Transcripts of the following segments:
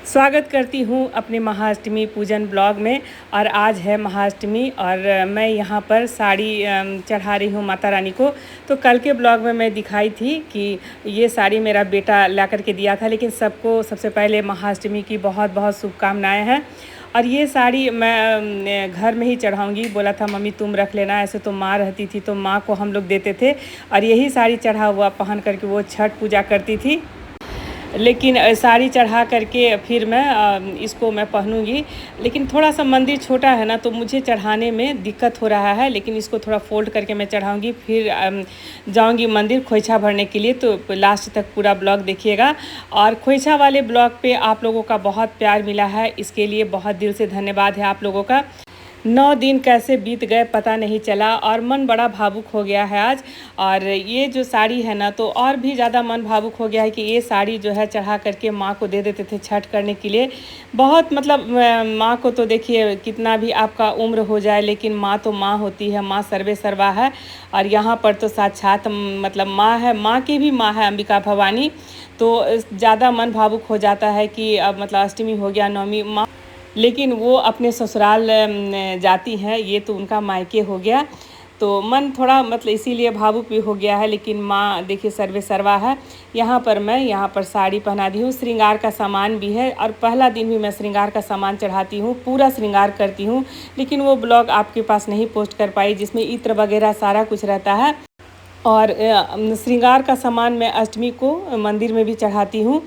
स्वागत करती हूँ अपने महाअष्टमी पूजन ब्लॉग में। और आज है महाअष्टमी और मैं यहाँ पर साड़ी चढ़ा रही हूँ माता रानी को। तो कल के ब्लॉग में मैं दिखाई थी कि ये साड़ी मेरा बेटा ला कर के दिया था, लेकिन सबको सबसे पहले महाअष्टमी की बहुत बहुत शुभकामनाएं हैं। और ये साड़ी मैं घर में ही चढ़ाऊँगी, बोला था मम्मी तुम रख लेना, ऐसे तो माँ रहती थी तो माँ को हम लोग देते थे और यही साड़ी चढ़ा हुआ पहन करके वो छठ पूजा करती थी। लेकिन साड़ी चढ़ा करके फिर मैं इसको मैं पहनूंगी। लेकिन थोड़ा सा मंदिर छोटा है ना, तो मुझे चढ़ाने में दिक्कत हो रहा है, लेकिन इसको थोड़ा फोल्ड करके मैं चढ़ाऊंगी। फिर जाऊंगी मंदिर खोइछा भरने के लिए। तो लास्ट तक पूरा ब्लॉग देखिएगा। और खोइछा वाले ब्लॉग पे आप लोगों का बहुत प्यार मिला है, इसके लिए बहुत दिल से धन्यवाद है आप लोगों का। 9 दिन कैसे बीत गए पता नहीं चला और मन बड़ा भावुक हो गया है आज। और ये जो साड़ी है ना, तो और भी ज़्यादा मन भावुक हो गया है कि ये साड़ी जो है चढ़ा करके माँ को दे देते थे छठ करने के लिए। बहुत मतलब माँ को तो देखिए कितना भी आपका उम्र हो जाए, लेकिन माँ तो माँ होती है, माँ सर्वे सर्वा है। और यहाँ पर तो साक्षात मतलब माँ है, माँ की भी माँ है अंबिका भवानी। तो ज़्यादा मन भावुक हो जाता है कि अब मतलब अष्टमी हो गया, नवमी माँ, लेकिन वो अपने ससुराल जाती हैं, ये तो उनका मायके हो गया। तो मन थोड़ा मतलब इसीलिए भावुक भी हो गया है। लेकिन माँ देखिए सर्वे सर्वा है। यहाँ पर साड़ी पहना दी हूँ, श्रृंगार का सामान भी है। और पहला दिन भी मैं श्रृंगार का सामान चढ़ाती हूँ, पूरा श्रृंगार करती हूँ। लेकिन वो ब्लॉग आपके पास नहीं पोस्ट कर पाई, जिसमें इत्र वगैरह सारा कुछ रहता है। और श्रृंगार का सामान मैं अष्टमी को मंदिर में भी चढ़ाती हूँ।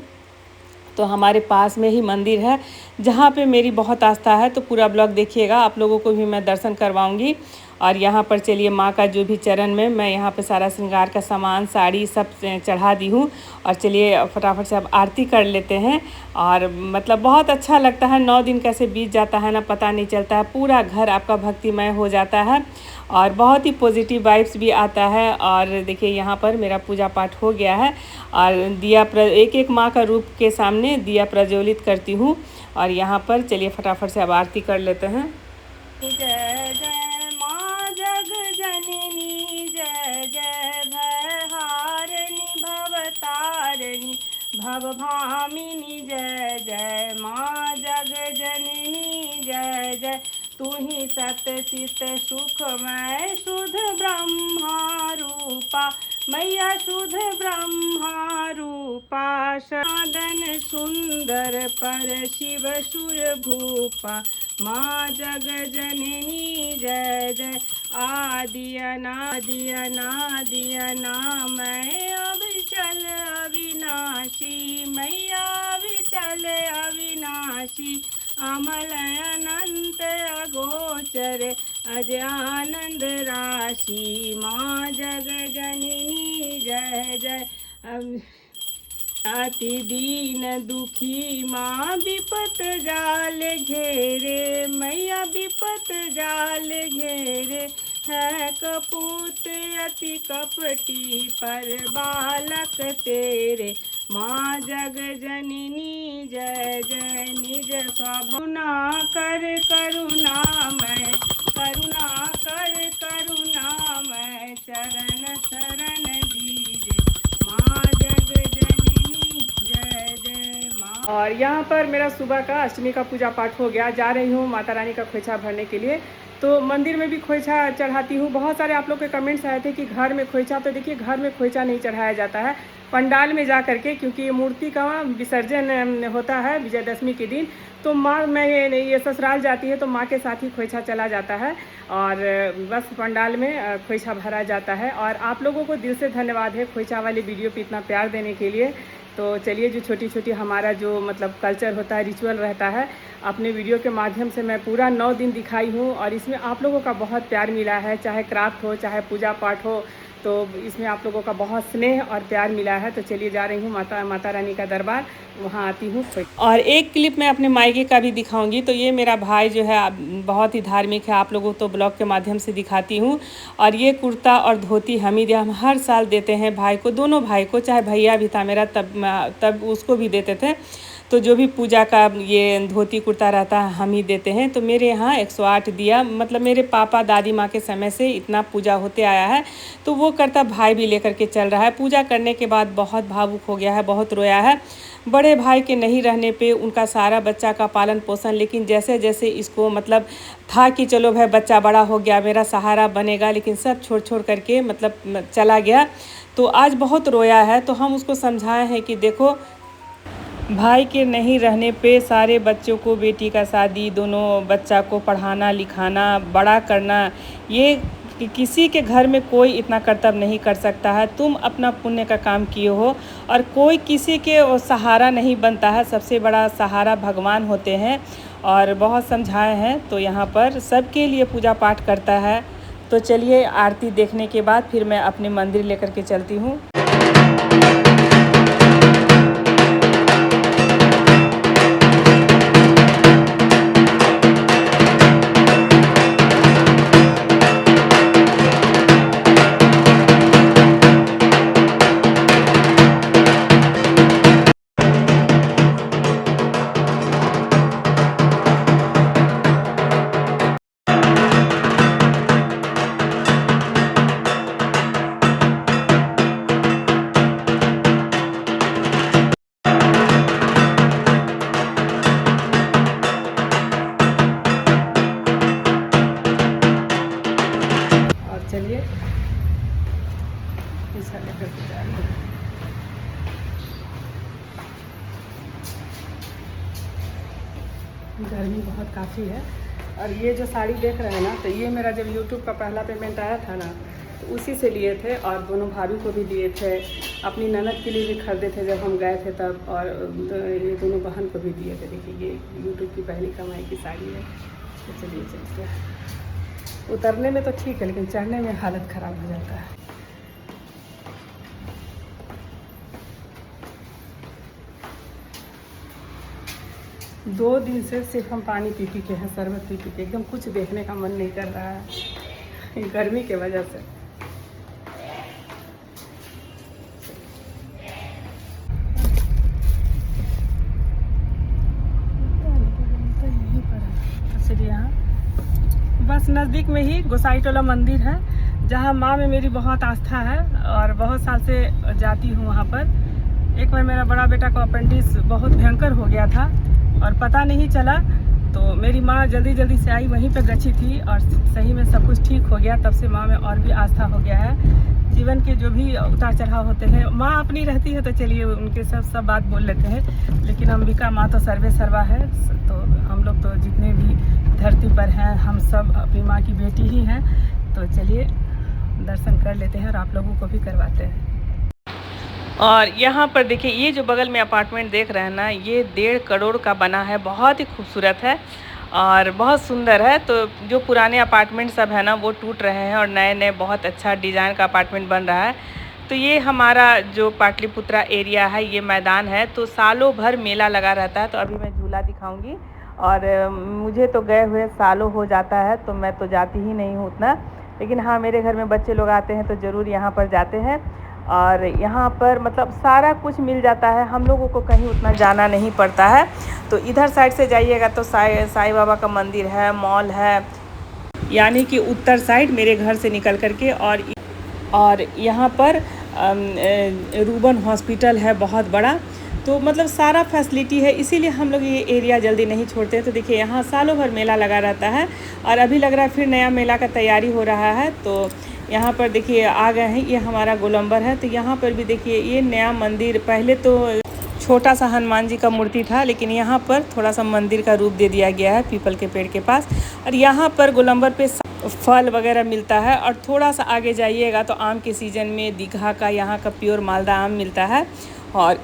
तो हमारे पास में ही मंदिर है जहाँ पे मेरी बहुत आस्था है। तो पूरा ब्लॉग देखिएगा, आप लोगों को भी मैं दर्शन करवाऊंगी। और यहाँ पर चलिए माँ का जो भी चरण में मैं यहाँ पे सारा श्रृंगार का सामान साड़ी सब चढ़ा दी हूँ। और चलिए फटाफट से अब आरती कर लेते हैं। और मतलब बहुत अच्छा लगता है, 9 दिन कैसे बीत जाता है ना पता नहीं चलता है। पूरा घर आपका भक्तिमय हो जाता है और बहुत ही पॉजिटिव वाइब्स भी आता है। और देखिए यहाँ पर मेरा पूजा पाठ हो गया है। और दिया एक एक माँ का रूप के सामने दिया प्रज्वलित करती हूँ। और यहाँ पर चलिए फटाफट से अब आरती कर लेते हैं। जय जय माँ जग जननी, जय जय भयहारिणी भवतारिणी भवभामिनी, जय जय माँ जग जननी, जय जय तू ही सत चित सुखमय शुद्ध ब्रह्मा रूपा, मैया शुद्ध ब्रह्मा रूपा, साधन सुंदर पर शिव सुर भूपा, माँ जग जननी जय जय। आदि अनादि अनादि अनामय अविचल अविनाशी, मैया अविचल अविनाशी, अमल अनंत अगोचर अजानंद राशि, माँ जग जननी जय जय। अति दीन दुखी माँ विपत जाल घेरे, मैया विपत जाल घेरे, है कपूत अति कपटी पर बालक तेरे, माँ जग जननी जय जय। निज स्वभावना कर करुणामय, करुणा कर करुणामय, चरण शरण दीजे, माँ जग जननी जय जय माँ। और यहाँ पर मेरा सुबह का अष्टमी का पूजा पाठ हो गया। जा रही हूँ माता रानी का खोइछा भरने के लिए। तो मंदिर में भी खोइछा चढ़ाती हूँ। बहुत सारे आप लोग के कमेंट्स आए थे कि घर में खोइछा, तो देखिए घर में खोइछा नहीं चढ़ाया जाता है, पंडाल में जा करके, क्योंकि मूर्ति का विसर्जन होता है विजयदशमी के दिन। तो माँ मैं ये ससुराल जाती है तो माँ के साथ ही खोइछा चला जाता है और बस पंडाल में खोइछा भरा जाता है। और आप लोगों को दिल से धन्यवाद है खोइछा वाली वीडियो पे इतना प्यार देने के लिए। तो चलिए जो छोटी छोटी हमारा जो मतलब कल्चर होता है, रिचुअल रहता है, अपने वीडियो के माध्यम से मैं पूरा 9 दिन दिखाई हूँ। और इसमें आप लोगों का बहुत प्यार मिला है, चाहे क्राफ्ट हो चाहे पूजा पाठ हो, तो इसमें आप लोगों का बहुत स्नेह और प्यार मिला है। तो चलिए जा रही हूँ माता रानी का दरबार, वहाँ आती हूँ। और एक क्लिप मैं अपने मायके का भी दिखाऊंगी। तो ये मेरा भाई जो है बहुत ही धार्मिक है, आप लोगों को तो ब्लॉग के माध्यम से दिखाती हूँ। और ये कुर्ता और धोती हमीद हम हर साल देते हैं भाई को, दोनों भाई को, चाहे भैया भी था मेरा तब उसको भी देते थे। तो जो भी पूजा का ये धोती कुर्ता रहता है हम ही देते हैं। तो मेरे यहाँ 108 दिया, मतलब मेरे पापा दादी माँ के समय से इतना पूजा होते आया है। तो वो करता भाई भी लेकर के चल रहा है। पूजा करने के बाद बहुत भावुक हो गया है, बहुत रोया है। बड़े भाई के नहीं रहने पे उनका सारा बच्चा का पालन पोषण, लेकिन जैसे जैसे इसको मतलब था कि चलो भाई बच्चा बड़ा हो गया, मेरा सहारा बनेगा, लेकिन सब छोड़ छोड़ करके मतलब चला गया। तो आज बहुत रोया है। तो हम उसको समझाए हैं कि देखो, भाई के नहीं रहने पे सारे बच्चों को, बेटी का शादी, दोनों बच्चा को पढ़ाना लिखाना बड़ा करना, ये किसी के घर में कोई इतना कर्तव्य नहीं कर सकता है। तुम अपना पुण्य का काम किए हो और कोई किसी के सहारा नहीं बनता है। सबसे बड़ा सहारा भगवान होते हैं। और बहुत समझाए हैं। तो यहाँ पर सबके लिए पूजा पाठ करता है। तो चलिए आरती देखने के बाद फिर मैं अपने मंदिर लेकर के चलती हूँ। चलिए गर्मी बहुत काफ़ी है। और ये जो साड़ी देख रहे हैं ना, तो ये मेरा जब YouTube का पहला पेमेंट आया था ना, तो उसी से लिए थे। और दोनों भाभी को भी दिए थे, अपनी ननद के लिए भी खरीदे थे जब हम गए थे तब। और ये दोनों बहन को भी दिए थे। देखिए ये YouTube की पहली कमाई की साड़ी है। तो चलिए चलते हैं। उतरने में तो ठीक है, लेकिन चढ़ने में हालत ख़राब हो जाता है। दो दिन से सिर्फ हम पानी पी पी के हैं, शरबत पी पी के, एकदम कुछ देखने का मन नहीं कर रहा है गर्मी के वजह से। चलिए यहाँ बस नज़दीक में ही गोसाई टोला मंदिर है, जहाँ माँ में मेरी बहुत आस्था है और बहुत साल से जाती हूँ वहाँ पर। एक बार मेरा बड़ा बेटा का अपेंडिक्स बहुत भयंकर हो गया था और पता नहीं चला। तो मेरी माँ जल्दी जल्दी से आई, वहीं पे गच्छी थी और सही में सब कुछ ठीक हो गया। तब से माँ में और भी आस्था हो गया है। जीवन के जो भी उतार चढ़ाव होते हैं, माँ अपनी रहती है तो चलिए उनके सब बात बोल लेते हैं, लेकिन अंबिका माँ तो सर्वे सर्वा है। तो हम लोग तो जितने भी धरती पर हैं, हम सब अपनी माँ की बेटी ही हैं। तो चलिए दर्शन कर लेते हैं और आप लोगों को भी करवाते हैं। और यहाँ पर देखिए, ये जो बगल में अपार्टमेंट देख रहे हैं ना, ये 1.5 करोड़ का बना है। बहुत ही खूबसूरत है और बहुत सुंदर है। तो जो पुराने अपार्टमेंट सब है ना, वो टूट रहे हैं और नए नए बहुत अच्छा डिज़ाइन का अपार्टमेंट बन रहा है। तो ये हमारा जो पाटलिपुत्रा एरिया है, ये मैदान है। तो सालों भर मेला लगा रहता है। तो अभी मैं झूला दिखाऊंगी। और मुझे तो गए हुए सालों हो जाता है, तो मैं तो जाती ही नहीं हूँ उतना। लेकिन हाँ, मेरे घर में बच्चे लोग आते हैं तो ज़रूर यहाँ पर जाते हैं। और यहाँ पर मतलब सारा कुछ मिल जाता है, हम लोगों को कहीं उतना जाना नहीं पड़ता है। तो इधर साइड से जाइएगा तो साईं बाबा का मंदिर है, मॉल है, यानी कि उत्तर साइड मेरे घर से निकल करके। और यहाँ पर रूबन हॉस्पिटल है बहुत बड़ा। तो मतलब सारा फैसिलिटी है, इसीलिए हम लोग ये एरिया जल्दी नहीं छोड़ते। तो देखिए यहाँ सालों भर मेला लगा रहता है और अभी लग रहा है फिर नया मेला का तैयारी हो रहा है। तो यहाँ पर देखिए आ गए हैं, ये हमारा गोलंबर है। तो यहाँ पर भी देखिए ये नया मंदिर, पहले तो छोटा सा हनुमान जी का मूर्ति था, लेकिन यहाँ पर थोड़ा सा मंदिर का रूप दे दिया गया है पीपल के पेड़ के पास। और यहाँ पर गोलंबर पे फल वगैरह मिलता है। और थोड़ा सा आगे जाइएगा तो आम के सीज़न में दीघा का यहाँ का प्योर मालदा आम मिलता है। और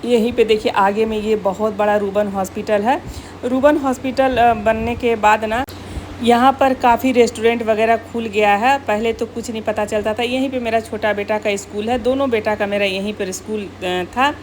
यहीं पे देखिए आगे में ये बहुत बड़ा रूबन हॉस्पिटल है। रूबन हॉस्पिटल बनने के बाद ना यहाँ पर काफ़ी रेस्टोरेंट वगैरह खुल गया है। पहले तो कुछ नहीं पता चलता था। यहीं पे मेरा छोटा बेटा का स्कूल है, दोनों बेटा का मेरा यहीं पर स्कूल था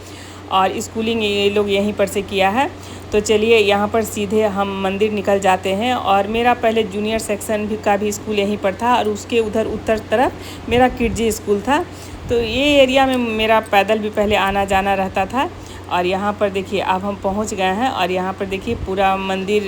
और स्कूलिंग ये लोग यहीं पर से किया है। तो चलिए यहाँ पर सीधे हम मंदिर निकल जाते हैं। और मेरा पहले जूनियर सेक्शन का भी स्कूल यहीं पर था और उसके उधर उत्तर तरफ मेरा किडजी स्कूल था। तो ये एरिया में मेरा पैदल भी पहले आना जाना रहता था। और यहाँ पर देखिए अब हम पहुँच गए हैं। और यहाँ पर देखिए पूरा मंदिर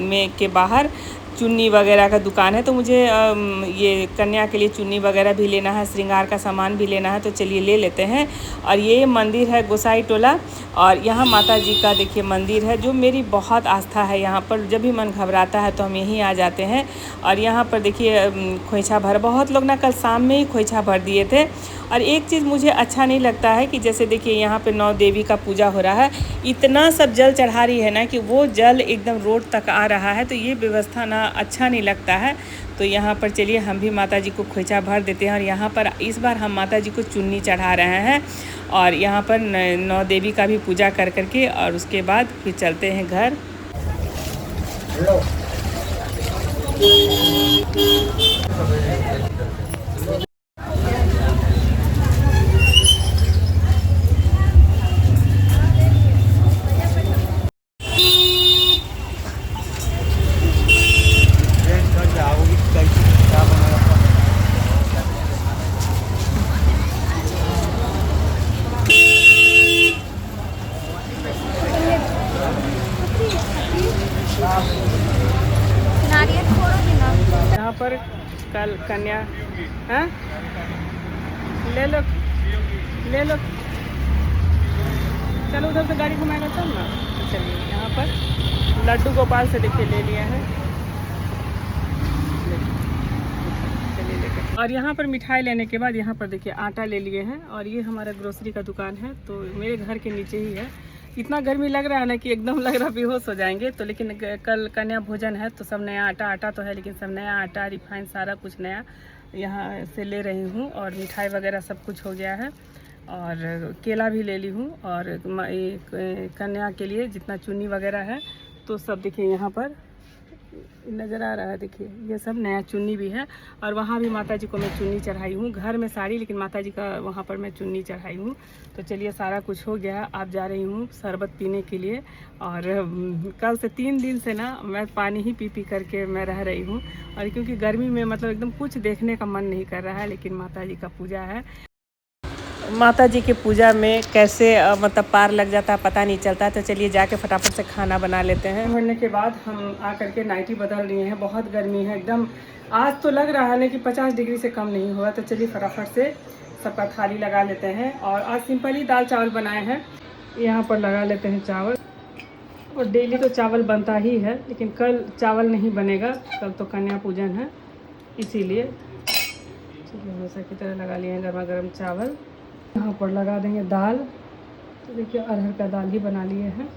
में के बाहर चुन्नी वगैरह का दुकान है। तो मुझे ये कन्या के लिए चुन्नी वगैरह भी लेना है, श्रृंगार का सामान भी लेना है, तो चलिए ले लेते हैं। और ये मंदिर है गोसाई टोला, और यहाँ माता जी का देखिए मंदिर है, जो मेरी बहुत आस्था है। यहाँ पर जब भी मन घबराता है तो हम यहीं आ जाते हैं। और यहाँ पर देखिए खोइछा भर, बहुत लोग ना कल शाम में ही खोइछा भर दिए थे। और एक चीज़ मुझे अच्छा नहीं लगता है कि जैसे देखिए यहाँ पे 9 देवी का पूजा हो रहा है, इतना सब जल चढ़ा रही है ना कि वो जल एकदम रोड तक आ रहा है, तो ये व्यवस्था ना अच्छा नहीं लगता है। तो यहाँ पर चलिए हम भी माता जी को खोइछा भर देते हैं। और यहाँ पर इस बार हम माता जी को चुन्नी चढ़ा रहे हैं। और यहाँ पर 9 देवी का भी पूजा कर करके और उसके बाद फिर चलते हैं घर। यहाँ पर कल कन्या हाँ ले लो चलो, उधर से गाड़ी घुमाएगा तब ना। चलिए यहाँ पर लड्डू गोपाल से देखिए ले लिए हैं। चलिए लेकर, और यहाँ पर मिठाई लेने के बाद यहाँ पर देखिए आटा ले लिए हैं। और ये हमारा ग्रोसरी का दुकान है, तो मेरे घर के नीचे ही है। इतना गर्मी लग रहा है ना कि एकदम लग रहा बेहोश हो जाएंगे। तो लेकिन कल कन्या भोजन है तो सब नया आटा तो है, लेकिन सब नया आटा, रिफाइन, सारा कुछ नया यहाँ से ले रही हूँ। और मिठाई वगैरह सब कुछ हो गया है, और केला भी ले ली हूँ। और कन्या के लिए जितना चुन्नी वगैरह है तो सब देखिए यहाँ पर नज़र आ रहा है। देखिए ये सब नया चुन्नी भी है। और वहाँ भी माता जी को मैं चुन्नी चढ़ाई हूँ, घर में साड़ी, लेकिन माता जी का वहाँ पर मैं चुन्नी चढ़ाई हूँ। तो चलिए सारा कुछ हो गया। आप जा रही हूँ शरबत पीने के लिए। और कल से 3 दिन से ना मैं पानी ही पी करके मैं रह रही हूँ। और क्योंकि गर्मी में मतलब एकदम कुछ देखने का मन नहीं कर रहा है, लेकिन माता जी का पूजा है। माता जी के पूजा में कैसे मतलब पार लग जाता है पता नहीं चलता। तो चलिए जाके फटाफट से खाना बना लेते हैं। भरने के बाद हम आकर के नाइटी बदल लिए हैं। बहुत गर्मी है एकदम, आज तो लग रहा है ना कि 50 डिग्री से कम नहीं हुआ। तो चलिए फटाफट से सबका थाली लगा लेते हैं। और आज सिंपल ही दाल चावल बनाए हैं। यहाँ पर लगा लेते हैं चावल। और डेली तो चावल बनता ही है, लेकिन कल चावल नहीं बनेगा, कल तो कन्या पूजन है, इसीलिए चलिए हमेशा की तरह लगा लिए हैं गर्मा गर्म चावल। यहाँ पर लगा देंगे दाल। तो देखिए अरहर का दाल ही बना लिए हैं।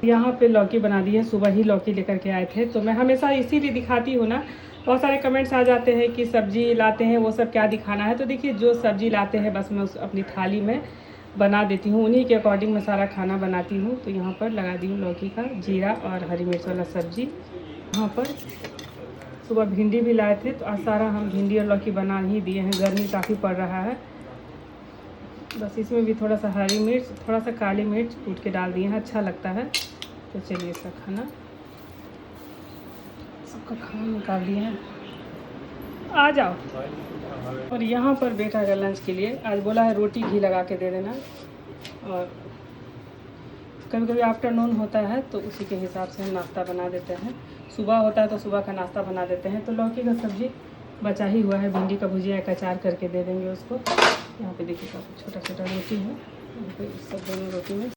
यहाँ पे लौकी बना दी है, सुबह ही लौकी लेकर के आए थे। तो मैं हमेशा इसीलिए दिखाती हूँ ना, बहुत सारे कमेंट्स आ जाते हैं कि सब्जी लाते हैं वो सब क्या दिखाना है। तो देखिए जो सब्जी लाते हैं बस मैं उस अपनी थाली में बना देती हूँ, उन्हीं के अकॉर्डिंग मैं सारा खाना बनाती हूँ। तो यहाँ पर लगा दी हूँ लौकी का जीरा और हरी मिर्च वाला सब्जी। यहाँ पर सुबह भिंडी भी लाए थे, तो आज सारा हम भिंडी और लौकी बना ही दिए हैं। गर्मी काफ़ी पड़ रहा है, बस इसमें भी थोड़ा सा हरी मिर्च, थोड़ा सा काली मिर्च कूट के डाल दिए हैं, अच्छा लगता है। तो चलिए सबका खाना निकाल दिए हैं, आ जाओ। और यहाँ पर बेटा का लंच के लिए आज बोला है रोटी घी लगा के दे देना। और कभी कभी आफ्टरनून होता है तो उसी के हिसाब से हम नाश्ता बना देते हैं। सुबह होता है तो सुबह का नाश्ता बना देते हैं। तो लौकी का सब्ज़ी बचा ही हुआ है, भिंडी का भुजिया एक अचार करके दे देंगे उसको। यहाँ पे देखिए छोटा छोटा रोटी है, सब दोनों रोटी में